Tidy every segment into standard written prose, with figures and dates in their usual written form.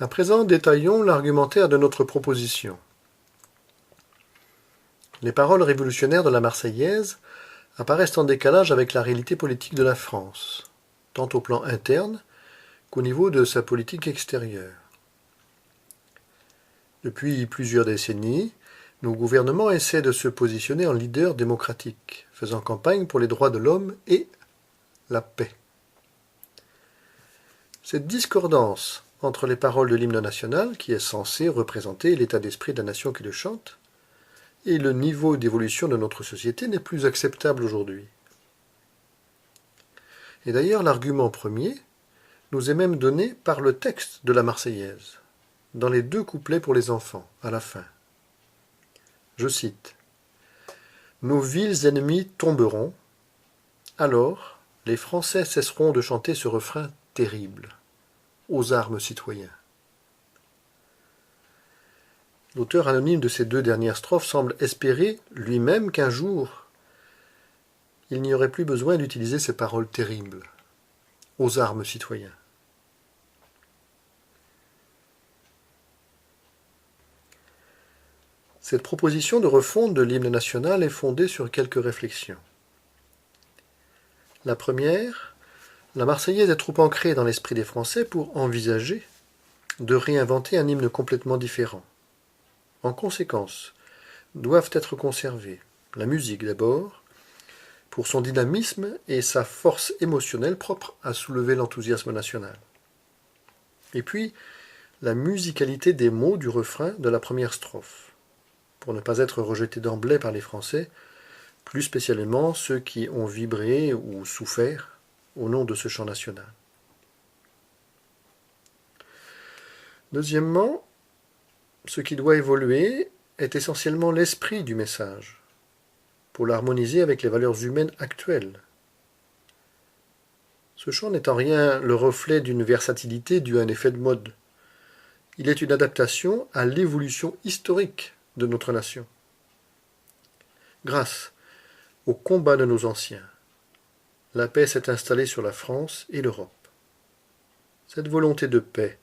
À présent, détaillons l'argumentaire de notre proposition. Les paroles révolutionnaires de la Marseillaise apparaissent en décalage avec la réalité politique de la France, tant au plan interne qu'au niveau de sa politique extérieure. Depuis plusieurs décennies, nos gouvernements essaient de se positionner en leader démocratique, faisant campagne pour les droits de l'homme et la paix. Cette discordance entre les paroles de l'hymne national, qui est censé représenter l'état d'esprit de la nation qui le chante, et le niveau d'évolution de notre société n'est plus acceptable aujourd'hui. Et d'ailleurs, l'argument premier nous est même donné par le texte de la Marseillaise, dans les 2 couplets pour les enfants, à la fin. Je cite : « Nos vils ennemis tomberont, alors les Français cesseront de chanter ce refrain terrible. Aux armes, citoyens. » L'auteur anonyme de ces 2 dernières strophes semble espérer lui-même qu'un jour, il n'y aurait plus besoin d'utiliser ces paroles terribles. Aux armes, citoyens. Cette proposition de refonte de l'hymne national est fondée sur quelques réflexions. La première, la Marseillaise est trop ancrée dans l'esprit des Français pour envisager de réinventer un hymne complètement différent. En conséquence, doivent être conservées la musique d'abord, pour son dynamisme et sa force émotionnelle propre à soulever l'enthousiasme national. Et puis, la musicalité des mots du refrain de la première strophe, pour ne pas être rejeté d'emblée par les Français, plus spécialement ceux qui ont vibré ou souffert au nom de ce chant national. Deuxièmement, ce qui doit évoluer est essentiellement l'esprit du message, pour l'harmoniser avec les valeurs humaines actuelles. Ce chant n'est en rien le reflet d'une versatilité due à un effet de mode. Il est une adaptation à l'évolution historique de notre nation. Grâce au combat de nos anciens, la paix s'est installée sur la France et l'Europe. Cette volonté de paix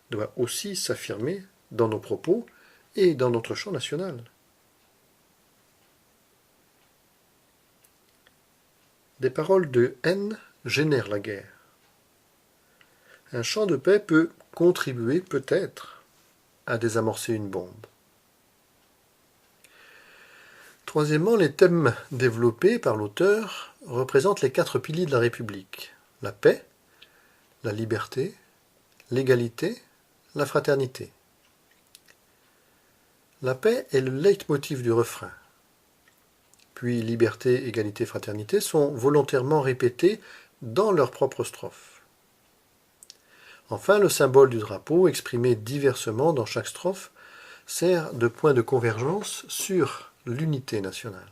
doit aussi s'affirmer dans nos propos et dans notre chant national. Des paroles de haine génèrent la guerre. Un chant de paix peut contribuer peut-être à désamorcer une bombe. Troisièmement, les thèmes développés par l'auteur représentent les 4 piliers de la République : la paix, la liberté, l'égalité, la fraternité. La paix est le leitmotiv du refrain. Puis liberté, égalité, fraternité sont volontairement répétés dans leur propre strophe. Enfin, le symbole du drapeau, exprimé diversement dans chaque strophe, sert de point de convergence sur l'unité nationale.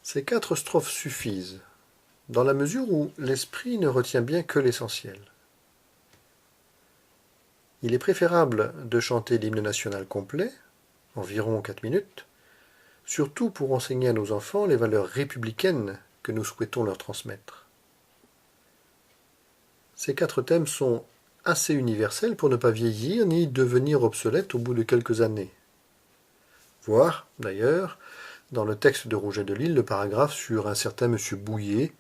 Ces 4 strophes suffisent, dans la mesure où l'esprit ne retient bien que l'essentiel. Il est préférable de chanter l'hymne national complet, environ 4 minutes, surtout pour enseigner à nos enfants les valeurs républicaines que nous souhaitons leur transmettre. Ces 4 thèmes sont assez universels pour ne pas vieillir ni devenir obsolètes au bout de quelques années. Voir, d'ailleurs, dans le texte de Rouget de Lisle, le paragraphe sur un certain monsieur Bouillet,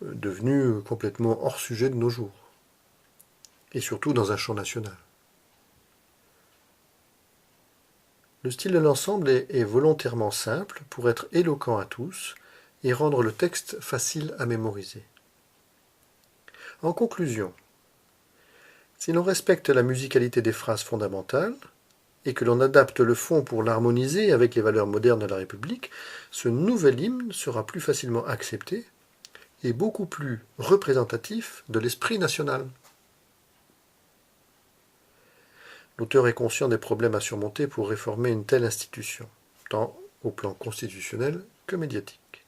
devenu complètement hors sujet de nos jours, et surtout dans un chant national. Le style de l'ensemble est volontairement simple pour être éloquent à tous et rendre le texte facile à mémoriser. En conclusion, si l'on respecte la musicalité des phrases fondamentales et que l'on adapte le fond pour l'harmoniser avec les valeurs modernes de la République, ce nouvel hymne sera plus facilement accepté et beaucoup plus représentatif de l'esprit national. L'auteur est conscient des problèmes à surmonter pour réformer une telle institution, tant au plan constitutionnel que médiatique.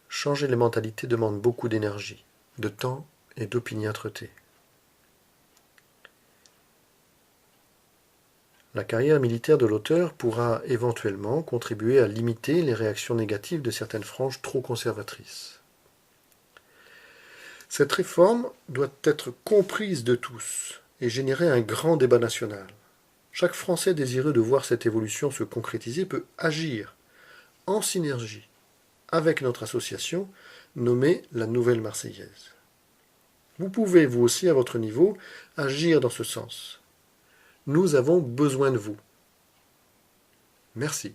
Changer les mentalités demande beaucoup d'énergie, de temps et d'opiniâtreté. La carrière militaire de l'auteur pourra éventuellement contribuer à limiter les réactions négatives de certaines franges trop conservatrices. Cette réforme doit être comprise de tous et générer un grand débat national. Chaque Français désireux de voir cette évolution se concrétiser peut agir en synergie avec notre association nommée la Nouvelle Marseillaise. Vous pouvez, vous aussi, à votre niveau, agir dans ce sens. Nous avons besoin de vous. Merci.